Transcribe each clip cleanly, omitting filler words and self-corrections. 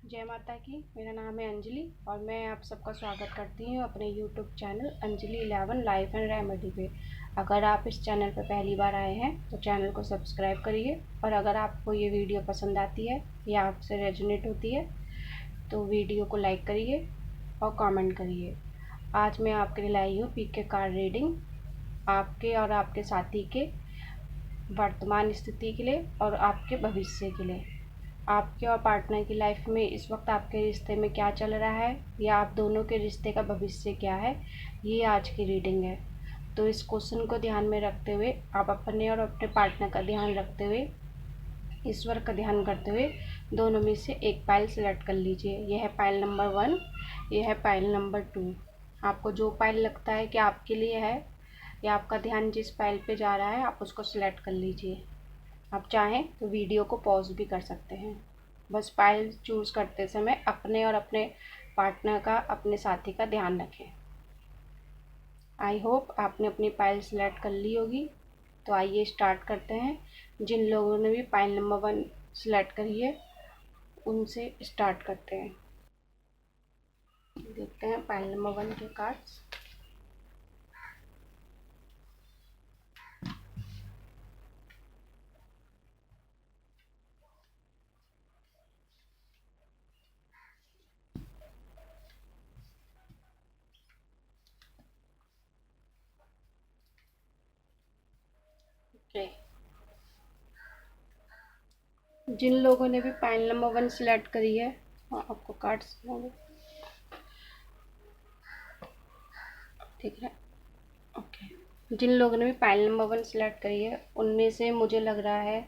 जय माता की। मेरा नाम है अंजलि और मैं आप सबका स्वागत करती हूँ अपने YouTube channel Anjali 11 life and remedy पे। अगर आप इस चैनल पर पहली बार आए हैं तो चैनल को सब्सक्राइब करिए, और अगर आपको ये वीडियो पसंद आती है या आपसे रेजोनेट होती है तो वीडियो को लाइक करिए और कमेंट करिए। आज मैं आपके लिए लाई हूँ पीके कार्ड रीडिंग, आपके और आपके साथी के वर्तमान स्थिति के लिए और आपके भविष्य के लिए। आपके और पार्टनर की लाइफ में इस वक्त आपके रिश्ते में क्या चल रहा है या आप दोनों के रिश्ते का भविष्य क्या है, ये आज की रीडिंग है। तो इस क्वेश्चन को ध्यान में रखते हुए आप अपने और अपने पार्टनर का ध्यान रखते हुए, ईश्वर का ध्यान करते हुए दोनों में से एक पाइल सेलेक्ट कर लीजिए। यह है पाइल नंबर 1, यह है पाइल नंबर 2। आपको जो पाइल लगता है कि आपके लिए है या आपका ध्यान जिस पाइल पे जा रहा है आप उसको सिलेक्ट कर लीजिए। आप चाहें तो वीडियो को पॉज भी कर सकते हैं। बस फाइल चूज़ करते समय अपने और अपने पार्टनर का, अपने साथी का ध्यान रखें। आई होप आपने अपनी फाइल सेलेक्ट कर ली होगी। तो आइए स्टार्ट करते हैं। जिन लोगों ने भी फाइल नंबर 1 सेलेक्ट करी है उनसे स्टार्ट करते हैं। देखते हैं फाइल नंबर 1 के कार्ड्स। ओके, जिन लोगों ने भी फाइल नंबर 1 सेलेक्ट करी है, आपको कार्ड्स ठीक है। ओके, जिन लोगों ने भी फाइल नंबर 1 सेलेक्ट करी है उनमें से मुझे लग रहा है,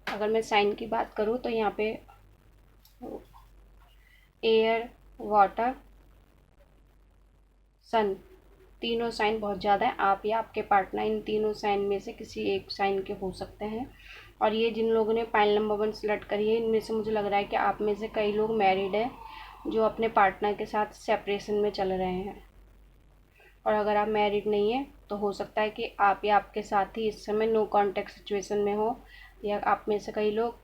अगर मैं साइन की बात करूँ तो यहाँ पे एयर, वाटर, सन, तीनों साइन बहुत ज़्यादा है। आप या आपके पार्टनर इन तीनों साइन में से किसी एक साइन के हो सकते हैं। और ये जिन लोगों ने पाइल नंबर 1 सेलेक्ट करी है इनमें से मुझे लग रहा है कि आप में से कई लोग मैरिड हैं जो अपने पार्टनर के साथ सेपरेशन में चल रहे हैं। और अगर आप मैरिड नहीं हैं तो हो सकता है कि आप या आपके साथी इस समय नो कॉन्टैक्ट सिचुएशन में हो, या आप में से कई लोग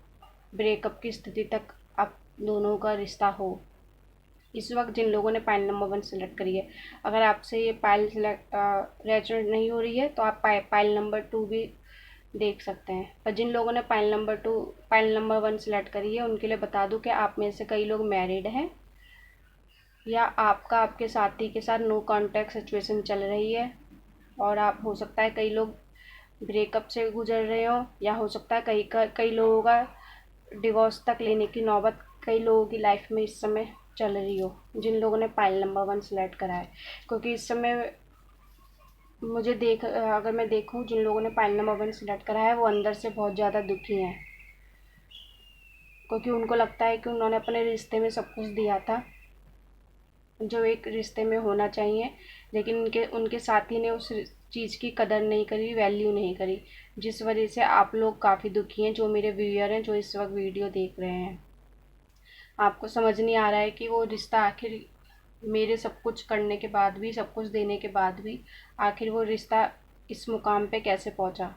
ब्रेकअप की स्थिति तक आप दोनों का रिश्ता हो इस वक्त। जिन लोगों ने पाइल नंबर 1 सेलेक्ट करी है, अगर आपसे ये पाइल सेलेक्ट रेजोनेट नहीं हो रही है तो आप पाइल नंबर 2 भी देख सकते हैं। पर जिन लोगों ने पाइल नंबर 1 सेलेक्ट करी है उनके लिए बता दूं कि आप में से कई लोग मैरिड हैं या आपका आपके साथी के साथ नो कॉन्टैक्ट सिचुएशन चल रही है। और आप हो सकता है कई लोग ब्रेकअप से गुजर रहे हो, या हो सकता है कई लोगों का डिवोर्स तक लेने की नौबत कई लोगों की लाइफ में इस समय चल रही हो, जिन लोगों ने पाइल नंबर 1 सेलेक्ट करा है। क्योंकि इस समय अगर मैं देखूं जिन लोगों ने पाइल नंबर 1 सेलेक्ट करा है वो अंदर से बहुत ज़्यादा दुखी हैं, क्योंकि उनको लगता है कि उन्होंने अपने रिश्ते में सब कुछ दिया था जो एक रिश्ते में होना चाहिए, लेकिन उनके उनके साथी ने उस चीज़ की कदर नहीं करी, वैल्यू नहीं करी, जिस वजह से आप लोग काफ़ी दुखी हैं। जो मेरे व्यूअर हैं जो इस वक्त वीडियो देख रहे हैं, आपको समझ नहीं आ रहा है कि वो रिश्ता आखिर मेरे सब कुछ करने के बाद भी, सब कुछ देने के बाद भी, आखिर वो रिश्ता इस मुकाम पे कैसे पहुंचा।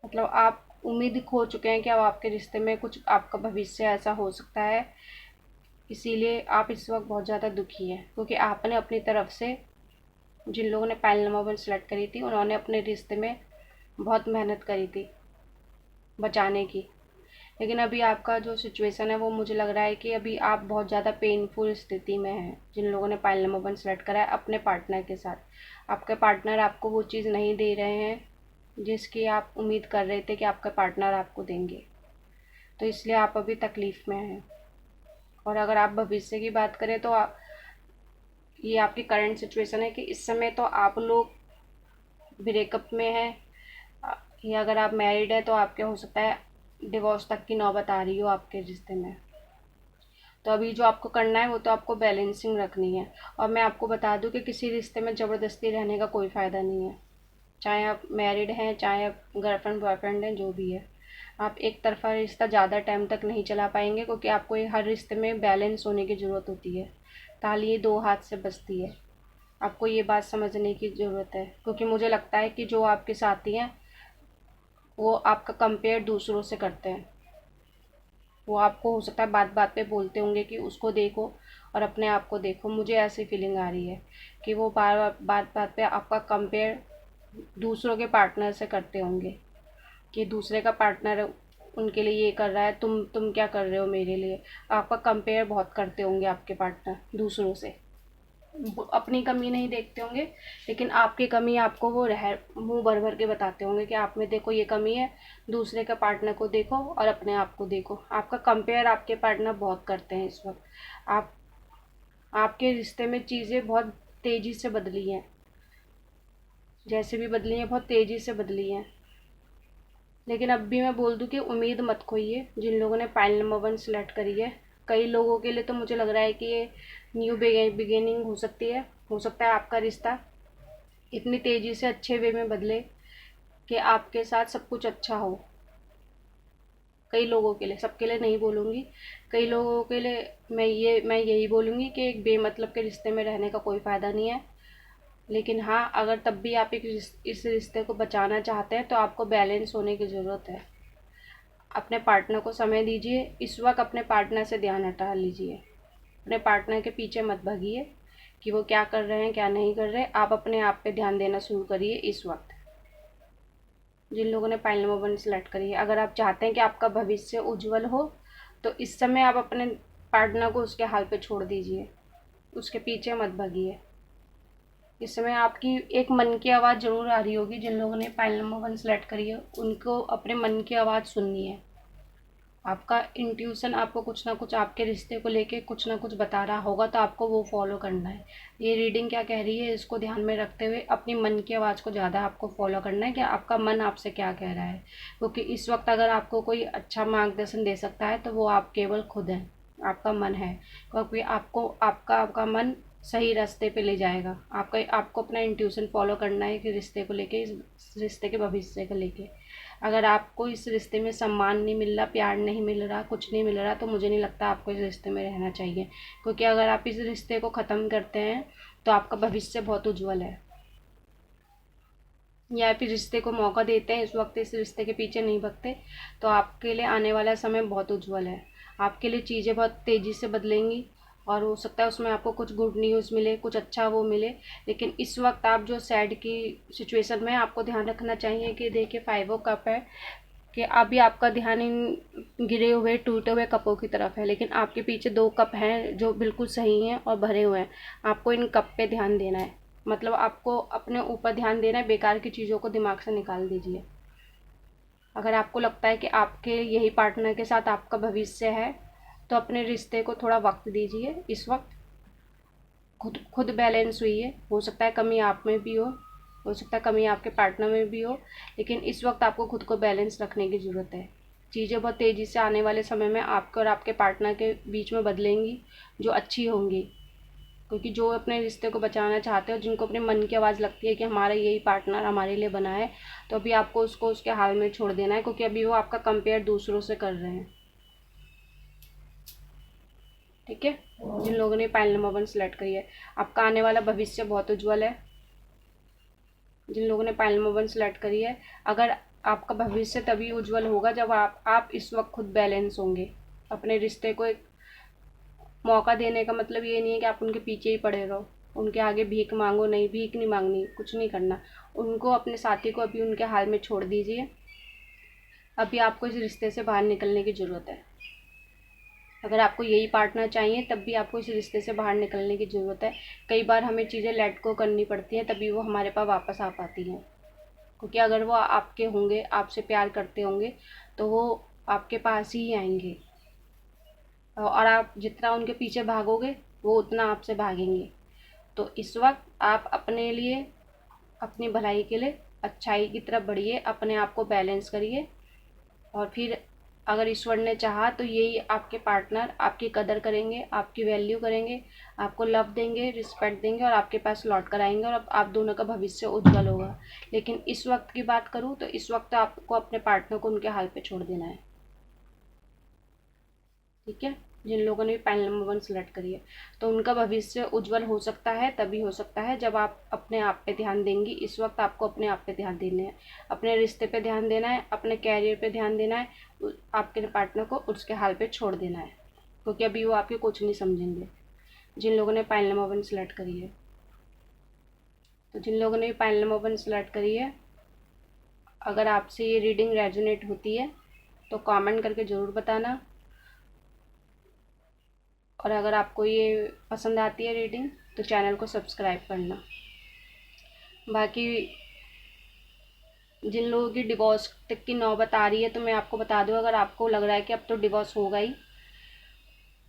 मतलब आप उम्मीद खो चुके हैं कि अब आपके रिश्ते में कुछ आपका भविष्य ऐसा हो सकता है। इसीलिए आप इस वक्त बहुत ज़्यादा दुखी हैं, क्योंकि आपने अपनी तरफ से, जिन लोगों ने पाइल नंबर 1 सेलेक्ट करी थी उन्होंने अपने रिश्ते में बहुत मेहनत करी थी बचाने की। लेकिन अभी आपका जो सिचुएशन है वो मुझे लग रहा है कि अभी आप बहुत ज़्यादा पेनफुल स्थिति में हैं। जिन लोगों ने पाइल नंबर 1 सेलेक्ट करा है अपने पार्टनर के साथ, आपके पार्टनर आपको वो चीज़ नहीं दे रहे हैं जिसकी आप उम्मीद कर रहे थे कि आपका पार्टनर आपको देंगे, तो इसलिए आप अभी तकलीफ़ में हैं। और अगर आप भविष्य की बात करें तो ये आपकी करंट सिचुएशन है कि इस समय तो आप लोग ब्रेकअप में हैं, या अगर आप मैरिड हैं तो आपके हो सकता है डिवोर्स तक की नौबत आ रही हो आपके रिश्ते में। तो अभी जो आपको करना है वो तो आपको बैलेंसिंग रखनी है। और मैं आपको बता दूं कि किसी रिश्ते में ज़बरदस्ती रहने का कोई फ़ायदा नहीं है, चाहे आप मैरिड हैं चाहे आप गर्लफ्रेंड बॉयफ्रेंड हैं, जो भी है। आप एक तरफा रिश्ता ज़्यादा टाइम तक नहीं चला पाएंगे, क्योंकि आपको हर रिश्ते में बैलेंस होने की ज़रूरत होती है। ताली दो हाथ से बजती है, आपको ये बात समझने की ज़रूरत है। क्योंकि मुझे लगता है कि जो आपके साथी हैं वो आपका कंपेयर दूसरों से करते हैं, वो आपको हो सकता है बात बात पे बोलते होंगे कि उसको देखो और अपने आप को देखो। मुझे ऐसी फीलिंग आ रही है कि वो बार बात बात पे आपका कंपेयर दूसरों के पार्टनर से करते होंगे कि दूसरे का पार्टनर उनके लिए ये कर रहा है, तुम क्या कर रहे हो मेरे लिए। आपका कंपेयर बहुत करते होंगे आपके पार्टनर दूसरों से। अपनी कमी नहीं देखते होंगे, लेकिन आपकी कमी आपको वो मुंह भर भर के बताते होंगे कि आप में देखो ये कमी है। दूसरे के पार्टनर को देखो और अपने आप को देखो। आपका कंपेयर आपके पार्टनर बहुत करते हैं इस वक्त। आप आपके रिश्ते में चीज़ें बहुत तेज़ी से बदली हैं, जैसे भी बदली हैं बहुत तेज़ी से बदली हैं। लेकिन अब भी मैं बोल दूं कि उम्मीद मत खोइए जिन लोगों ने फाइल नंबर 1 सेलेक्ट करी है। कई लोगों के लिए तो मुझे लग रहा है कि ये न्यू बिगिनिंग हो सकती है। हो सकता है आपका रिश्ता इतनी तेज़ी से अच्छे वे में बदले कि आपके साथ सब कुछ अच्छा हो। कई लोगों के लिए, सबके लिए नहीं बोलूँगी, कई लोगों के लिए मैं यही बोलूँगी कि एक बेमतलब के रिश्ते में रहने का कोई फ़ायदा नहीं है। लेकिन हाँ, अगर तब भी आप इस रिश्ते को बचाना चाहते हैं तो आपको बैलेंस होने की ज़रूरत है। अपने पार्टनर को समय दीजिए। इस वक्त अपने पार्टनर से ध्यान हटा लीजिए। अपने पार्टनर के पीछे मत भागिए कि वो क्या कर रहे हैं क्या नहीं कर रहे। आप अपने आप पे ध्यान देना शुरू करिए इस वक्त। जिन लोगों ने फाइल नंबर 1 सेलेक्ट करी है, अगर आप चाहते हैं कि आपका भविष्य उज्जवल हो तो इस समय आप अपने पार्टनर को उसके हाल पे छोड़ दीजिए, उसके पीछे मत भागिए। इस समय आपकी एक मन की आवाज़ ज़रूर आ रही होगी। जिन लोगों ने फाइल नंबर 1 सेलेक्ट करी है उनको अपने मन की आवाज़ सुननी है। आपका इंट्यूशन आपको कुछ ना कुछ आपके रिश्ते को लेके कुछ ना कुछ बता रहा होगा, तो आपको वो फॉलो करना है। ये रीडिंग क्या कह रही है इसको ध्यान में रखते हुए अपनी मन की आवाज़ को ज़्यादा आपको फॉलो करना है कि आपका मन आपसे क्या कह रहा है। क्योंकि इस वक्त अगर आपको कोई अच्छा मार्गदर्शन दे सकता है तो वो आप केवल खुद हैं, आपका मन है। क्योंकि आपका मन सही रास्ते पे ले जाएगा। आपको अपना इंट्यूशन फॉलो करना है कि रिश्ते को लेके, इस रिश्ते के भविष्य को लेके। अगर आपको इस रिश्ते में सम्मान नहीं मिल रहा, प्यार नहीं मिल रहा, कुछ नहीं मिल रहा, तो मुझे नहीं लगता आपको इस रिश्ते में रहना चाहिए। क्योंकि अगर आप इस रिश्ते को ख़त्म करते हैं तो आपका भविष्य बहुत उज्जवल है। या फिर रिश्ते को मौका देते हैं, इस वक्त इस रिश्ते के पीछे नहीं भगते, तो आपके लिए आने वाला समय बहुत उज्जवल है। आपके लिए चीज़ें बहुत तेज़ी से बदलेंगी और हो सकता है उसमें आपको कुछ गुड न्यूज़ मिले, कुछ अच्छा वो मिले। लेकिन इस वक्त आप जो सैड की सिचुएशन में, आपको ध्यान रखना चाहिए कि देखिए 5 ऑफ कप है कि अभी आपका ध्यान इन गिरे हुए टूटे हुए कपों की तरफ है, लेकिन आपके पीछे 2 कप हैं जो बिल्कुल सही हैं और भरे हुए हैं। आपको इन कप पे ध्यान देना है, मतलब आपको अपने ऊपर ध्यान देना है। बेकार की चीज़ों को दिमाग से निकाल दीजिए। अगर आपको लगता है कि आपके यही पार्टनर के साथ आपका भविष्य है तो अपने रिश्ते को थोड़ा वक्त दीजिए। इस वक्त खुद बैलेंस हुई है। हो सकता है कमी आप में भी हो सकता है कमी आपके पार्टनर में भी हो, लेकिन इस वक्त आपको खुद को बैलेंस रखने की ज़रूरत है। चीज़ें बहुत तेज़ी से आने वाले समय में आपके और आपके पार्टनर के बीच में बदलेंगी, जो अच्छी होंगी। क्योंकि जो अपने रिश्ते को बचाना चाहते हो, जिनको अपने मन की आवाज़ लगती है कि हमारा यही पार्टनर हमारे लिए बना है, तो अभी आपको उसको उसके हाल में छोड़ देना है। क्योंकि अभी वो आपका कंपेयर दूसरों से कर रहे हैं। ठीक है, जिन लोगों ने फाइल नंबर 1 सेलेक्ट करी है, आपका आने वाला भविष्य बहुत उज्जवल है। जिन लोगों ने फाइल नंबर 1 सेलेक्ट करी है, अगर आपका भविष्य तभी उज्जवल होगा जब आप इस वक्त खुद बैलेंस होंगे। अपने रिश्ते को एक मौका देने का मतलब ये नहीं है कि आप उनके पीछे ही पड़े रहो, उनके आगे भीख मांगो। नहीं, भीख नहीं मांगनी, कुछ नहीं करना। उनको, अपने साथी को अभी उनके हाल में छोड़ दीजिए। अभी आपको इस रिश्ते से बाहर निकलने की ज़रूरत है। अगर आपको यही पार्टनर चाहिए तब भी आपको इस रिश्ते से बाहर निकलने की ज़रूरत है। कई बार हमें चीज़ें लेट गो करनी पड़ती हैं, तभी वो हमारे पास वापस आ पाती हैं। क्योंकि अगर वो आपके होंगे, आपसे प्यार करते होंगे, तो वो आपके पास ही आएंगे। और आप जितना उनके पीछे भागोगे वो उतना आपसे भागेंगे। तो इस वक्त आप अपने लिए, अपनी भलाई के लिए अच्छाई की तरफ बढ़िए, अपने आप को बैलेंस करिए। और फिर अगर ईश्वर ने चाहा तो यही आपके पार्टनर आपकी कदर करेंगे, आपकी वैल्यू करेंगे, आपको लव देंगे, रिस्पेक्ट देंगे और आपके पास लौट कर आएंगे और आप दोनों का भविष्य उज्जवल होगा। लेकिन इस वक्त की बात करूँ तो इस वक्त आपको अपने पार्टनर को उनके हाल पे छोड़ देना है। ठीक है, जिन लोगों ने भी पाइल नंबर 1 सेलेक्ट करी है, तो उनका भविष्य उज्जवल हो सकता है, तभी हो सकता है जब आप अपने आप पे ध्यान देंगी। इस वक्त आपको अपने आप पे ध्यान देना है, अपने रिश्ते पे ध्यान देना है, अपने कैरियर पे ध्यान देना है, आपके पार्टनर को उसके हाल पे छोड़ देना है, क्योंकि अभी वो आपके कुछ नहीं समझेंगे। जिन लोगों ने पाइल नंबर 1 सेलेक्ट करी है, तो जिन लोगों ने भी पाइल नंबर 1 सेलेक्ट करी है, अगर आपसे ये रीडिंग रेजोनेट होती है तो कमेंट करके ज़रूर बताना। और अगर आपको ये पसंद आती है रीडिंग, तो चैनल को सब्सक्राइब करना। बाकी जिन लोगों की डिवोर्स तक की नौबत आ रही है, तो मैं आपको बता दूं, अगर आपको लग रहा है कि अब तो डिवोर्स होगा ही,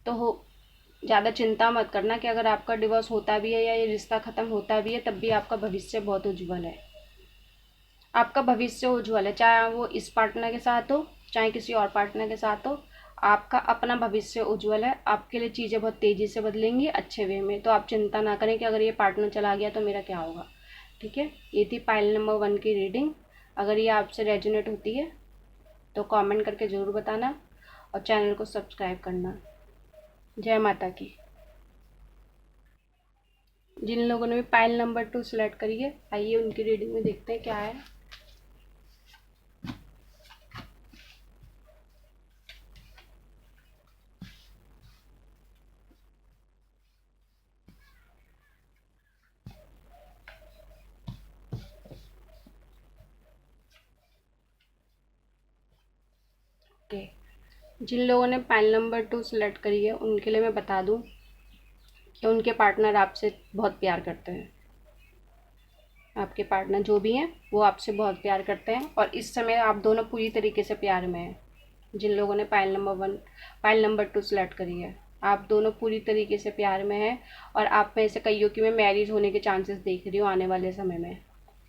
तो ज़्यादा चिंता मत करना कि अगर आपका डिवोर्स होता भी है या ये रिश्ता ख़त्म होता भी है, तब भी आपका भविष्य बहुत उज्जवल है। आपका भविष्य उज्जवल है, चाहे वो इस पार्टनर के साथ हो, चाहे किसी और पार्टनर के साथ हो, आपका अपना भविष्य उज्जवल है। आपके लिए चीज़ें बहुत तेज़ी से बदलेंगी, अच्छे वे में। तो आप चिंता ना करें कि अगर ये पार्टनर चला गया तो मेरा क्या होगा। ठीक है, ये थी पाइल नंबर 1 की रीडिंग। अगर ये आपसे रेजोनेट होती है तो कमेंट करके ज़रूर बताना और चैनल को सब्सक्राइब करना। जय माता की। जिन लोगों ने भी पाइल नंबर 2 सेलेक्ट करी है, आइए उनकी रीडिंग में देखते हैं क्या है। ओके, जिन लोगों ने पाइल नंबर 2 सेलेक्ट करी है, उनके लिए मैं बता दूं कि उनके पार्टनर आपसे बहुत प्यार करते हैं। आपके पार्टनर जो भी हैं वो आपसे बहुत प्यार करते हैं, और इस समय आप दोनों पूरी तरीके से प्यार में हैं। जिन लोगों ने पाइल नंबर 2 सेलेक्ट करी है, आप दोनों पूरी तरीके से प्यार में हैं। और आप में से कईयों की मैं मैरिज होने के चांसेस देख रही हूँ आने वाले समय में,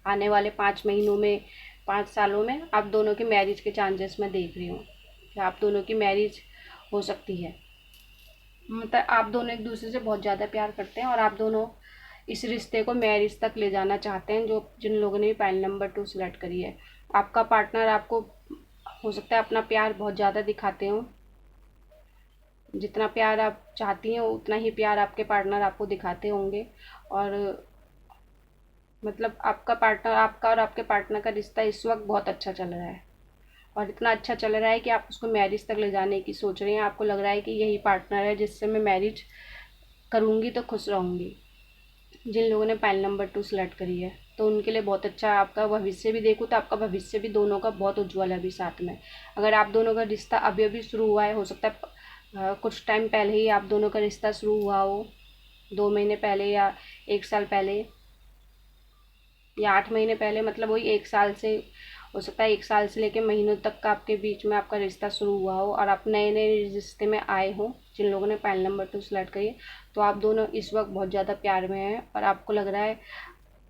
आने वाले 5 महीनों में, 5 सालों में आप दोनों की मैरिज के चांसेस मैं देख रही हूँ कि आप दोनों की मैरिज हो सकती है। मतलब आप दोनों एक दूसरे से बहुत ज़्यादा प्यार करते हैं और आप दोनों इस रिश्ते को मैरिज तक ले जाना चाहते हैं। जो जिन लोगों ने भी पाइल नंबर 2 सेलेक्ट करी है, आपका पार्टनर आपको हो सकता है अपना प्यार बहुत ज़्यादा दिखाते हो। जितना प्यार आप चाहती हैं उतना ही प्यार आपके पार्टनर आपको दिखाते होंगे। और मतलब आपका और आपके पार्टनर का रिश्ता इस वक्त बहुत अच्छा चल रहा है, और इतना अच्छा चल रहा है कि आप उसको मैरिज तक ले जाने की सोच रही हैं। आपको लग रहा है कि यही पार्टनर है जिससे मैं मैरिज करूँगी तो खुश रहूँगी। जिन लोगों ने पाइल नंबर 2 सेलेक्ट करी है, तो उनके लिए बहुत अच्छा है। आपका भविष्य भी देखूँ तो आपका भविष्य भी दोनों का बहुत उज्जवल है अभी साथ में। अगर आप दोनों का रिश्ता अभी अभी शुरू हुआ है, हो सकता है कुछ टाइम पहले ही आप दोनों का रिश्ता शुरू हुआ हो, 2 महीने पहले या 1 साल पहले या 8 महीने पहले, मतलब वही 1 साल से, हो सकता है 1 साल से लेकर महीनों तक का आपके बीच में आपका रिश्ता शुरू हुआ हो और आप नए नए रिश्ते में आए हो। जिन लोगों ने पाइल नंबर 2 सेलेक्ट करी है, तो आप दोनों इस वक्त बहुत ज़्यादा प्यार में हैं, और आपको लग रहा है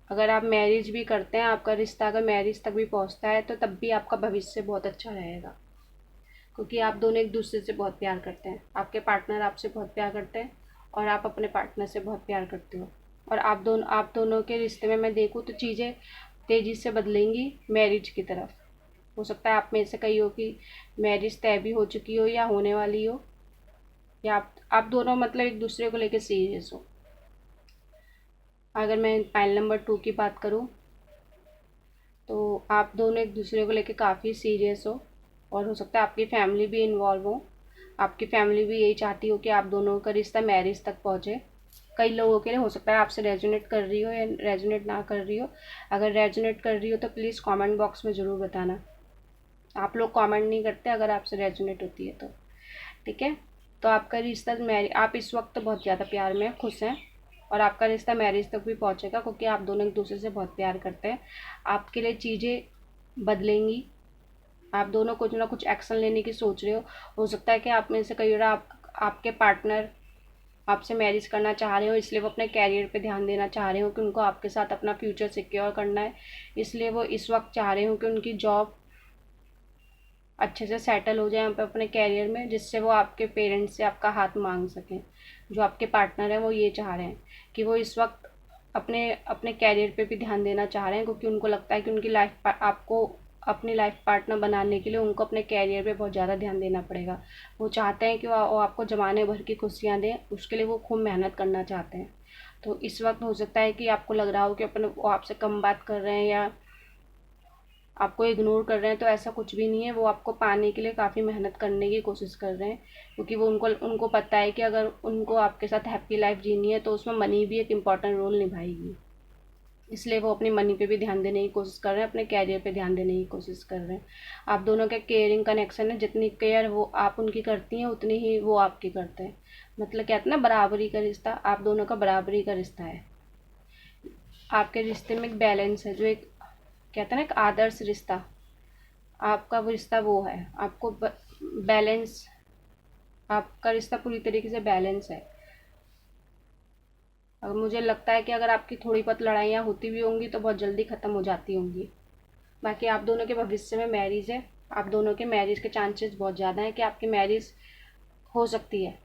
अगर आप मैरिज भी करते हैं, आपका रिश्ता अगर मैरिज तक भी पहुंचता है, तो तब भी आपका भविष्य बहुत अच्छा रहेगा, क्योंकि आप दोनों एक दूसरे से बहुत प्यार करते हैं। आपके पार्टनर आपसे बहुत प्यार करते हैं और आप अपने पार्टनर से बहुत प्यार करते हो। और आप दोनों के रिश्ते में मैं देखूँ तो चीज़ें तेज़ी से बदलेंगी मैरिज की तरफ। हो सकता है आप में से कई हो कि मैरिज तय भी हो चुकी हो या होने वाली हो, या आप दोनों मतलब एक दूसरे को लेकर सीरियस हो। अगर मैं पाइल नंबर 2 की बात करूँ, तो आप दोनों एक दूसरे को लेकर काफ़ी सीरियस हो, और हो सकता है आपकी फैमिली भी इन्वॉल्व हो। आपकी फैमिली भी यही चाहती हो कि आप दोनों का रिश्ता मैरिज तक पहुँचे। कई लोगों के लिए हो सकता है आपसे रेजोनेट कर रही हो या रेजोनेट ना कर रही हो। अगर रेजोनेट कर रही हो तो प्लीज़ कमेंट बॉक्स में ज़रूर बताना। आप लोग कमेंट नहीं करते अगर आपसे रेजोनेट होती है तो। ठीक है, तो आपका रिश्ता आप इस वक्त तो बहुत ज़्यादा प्यार में खुश हैं, और आपका रिश्ता मैरिज तक भी पहुंचेगा, क्योंकि आप दोनों एक दूसरे से बहुत प्यार करते हैं। आपके लिए चीज़ें बदलेंगी। आप दोनों कुछ ना कुछ एक्शन लेने की सोच रहे हो सकता है कि आप में से कई बार आपके पार्टनर आपसे मैरिज करना चाह रहे हो, इसलिए वो अपने कैरियर पे ध्यान देना चाह रहे हो कि उनको आपके साथ अपना फ्यूचर सिक्योर करना है। इसलिए वो इस वक्त चाह रहे हो कि उनकी जॉब अच्छे से सेटल हो जाए अपने कैरियर में, जिससे वो आपके पेरेंट्स से आपका हाथ मांग सकें। जो आपके पार्टनर हैं वो ये चाह रहे हैं कि वो इस वक्त अपने अपने कैरियर पे भी ध्यान देना चाह रहे हैं, क्योंकि उनको लगता है कि उनकी लाइफ आपको अपनी लाइफ पार्टनर बनाने के लिए उनको अपने कैरियर पे बहुत ज़्यादा ध्यान देना पड़ेगा। वो चाहते हैं कि वो आपको ज़माने भर की खुशियाँ दें, उसके लिए वो खूब मेहनत करना चाहते हैं। तो इस वक्त हो सकता है कि आपको लग रहा हो कि अपने वो आपसे कम बात कर रहे हैं या आपको इग्नोर कर रहे हैं, तो ऐसा कुछ भी नहीं है। वो आपको पाने के लिए काफ़ी मेहनत करने की कोशिश कर रहे हैं, क्योंकि वो उनको पता है कि अगर उनको आपके साथ हैप्पी लाइफ जीनी है तो उसमें मनी भी एक इम्पॉर्टेंट रोल निभाएगी। इसलिए वो अपनी मनी पे भी ध्यान देने की कोशिश कर रहे हैं, अपने कैरियर पे ध्यान देने की कोशिश कर रहे हैं। आप दोनों का केयरिंग कनेक्शन है, जितनी केयर वो आप उनकी करती हैं उतनी ही वो आपकी करते हैं। मतलब कहते हैं ना, बराबरी का रिश्ता, आप दोनों का बराबरी का रिश्ता है। आपके रिश्ते में एक बैलेंस है, जो एक कहते हैं ना एक आदर्श रिश्ता, आपका वो रिश्ता वो है। आपको बैलेंस, आपका रिश्ता पूरी तरीके से बैलेंस है। और मुझे लगता है कि अगर आपकी थोड़ी बहुत लड़ाइयाँ होती भी होंगी तो बहुत जल्दी ख़त्म हो जाती होंगी। बाकी आप दोनों के भविष्य में मैरिज है, आप दोनों के मैरिज के चांसेस बहुत ज़्यादा हैं कि आपकी मैरिज हो सकती है,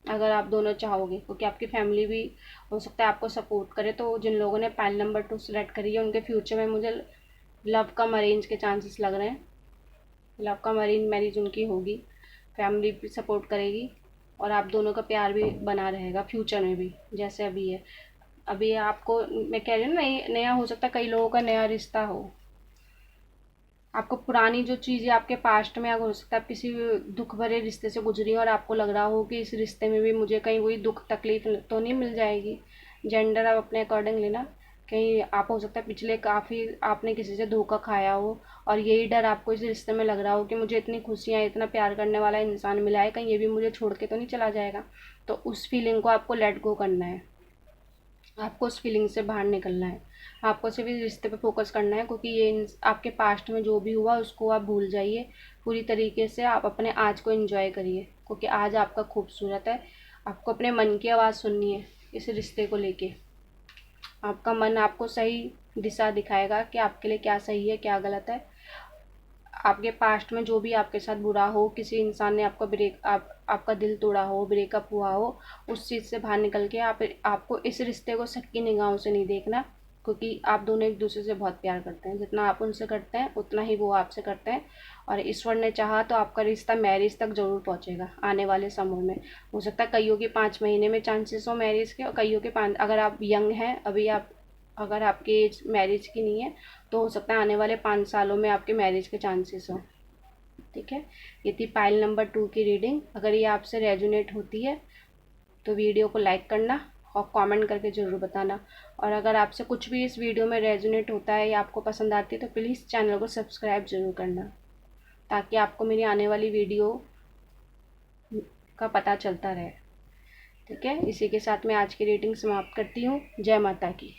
अगर आप दोनों चाहोगे, क्योंकि आपकी फैमिली भी हो सकता है आपको सपोर्ट करे। तो जिन लोगों ने पाइल नंबर 2 सेलेक्ट करी है उनके फ्यूचर में मुझे लव कम अरेंज के चांसेस लग रहे हैं। लव कम अरेंज मैरिज उनकी होगी, फैमिली भी सपोर्ट करेगी और आप दोनों का प्यार भी बना रहेगा फ्यूचर में भी, जैसे अभी है। अभी आपको मैं कह रही हूँ नई नया हो सकता है, कई लोगों का नया रिश्ता हो। आपको पुरानी जो चीज़ें आपके पास्ट में, अगर हो सकता है आप किसी दुख भरे रिश्ते से गुजरी और आपको लग रहा हो कि इस रिश्ते में भी मुझे कहीं वही दुख तकलीफ तो नहीं मिल जाएगी। जेंडर आप अपने अकॉर्डिंग लेना। कहीं आप हो सकता है पिछले काफ़ी आपने किसी से धोखा खाया हो और यही डर आपको इस रिश्ते में लग रहा हो कि मुझे इतनी खुशियाँ, इतना प्यार करने वाला इंसान मिला है, कहीं ये भी मुझे छोड़ के तो नहीं चला जाएगा। तो उस फीलिंग को आपको लेट गो करना है, आपको उस फीलिंग से बाहर निकलना है। आपको सिर्फ इस रिश्ते पे फोकस करना है, क्योंकि ये आपके पास्ट में जो भी हुआ उसको आप भूल जाइए पूरी तरीके से। आप अपने आज को एंजॉय करिए, क्योंकि आज आपका खूबसूरत है। आपको अपने मन की आवाज़ सुननी है इस रिश्ते को लेके। आपका मन आपको सही दिशा दिखाएगा कि आपके लिए क्या सही है क्या गलत है। आपके पास्ट में जो भी आपके साथ बुरा हो, किसी इंसान ने आपका दिल तोड़ा हो, ब्रेकअप हुआ हो, उस चीज़ से बाहर निकल के आपको इस रिश्ते को शक की निगाहों से नहीं देखना, क्योंकि आप दोनों एक दूसरे से बहुत प्यार करते हैं। जितना आप उनसे करते हैं उतना ही वो आपसे करते हैं। और ईश्वर ने चाहा तो आपका रिश्ता मैरिज तक ज़रूर पहुंचेगा आने वाले समय में। हो सकता है कईयों के 5 महीने में चांसेस हो मैरिज के, और कईयों के 5, अगर आप यंग हैं अभी, आप अगर आपकी एज मैरिज की नहीं है तो हो सकता है आने वाले 5 सालों में आपके मैरिज के चांसेस हों। ठीक है, ये थी पाइल नंबर 2 की रीडिंग। अगर ये आपसे रेजोनेट होती है तो वीडियो को लाइक करना और कमेंट करके ज़रूर बताना। और अगर आपसे कुछ भी इस वीडियो में रेजोनेट होता है या आपको पसंद आती है तो प्लीज़ चैनल को सब्सक्राइब ज़रूर करना, ताकि आपको मेरी आने वाली वीडियो का पता चलता रहे। ठीक है, इसी के साथ मैं आज की रीडिंग समाप्त करती हूँ। जय माता की।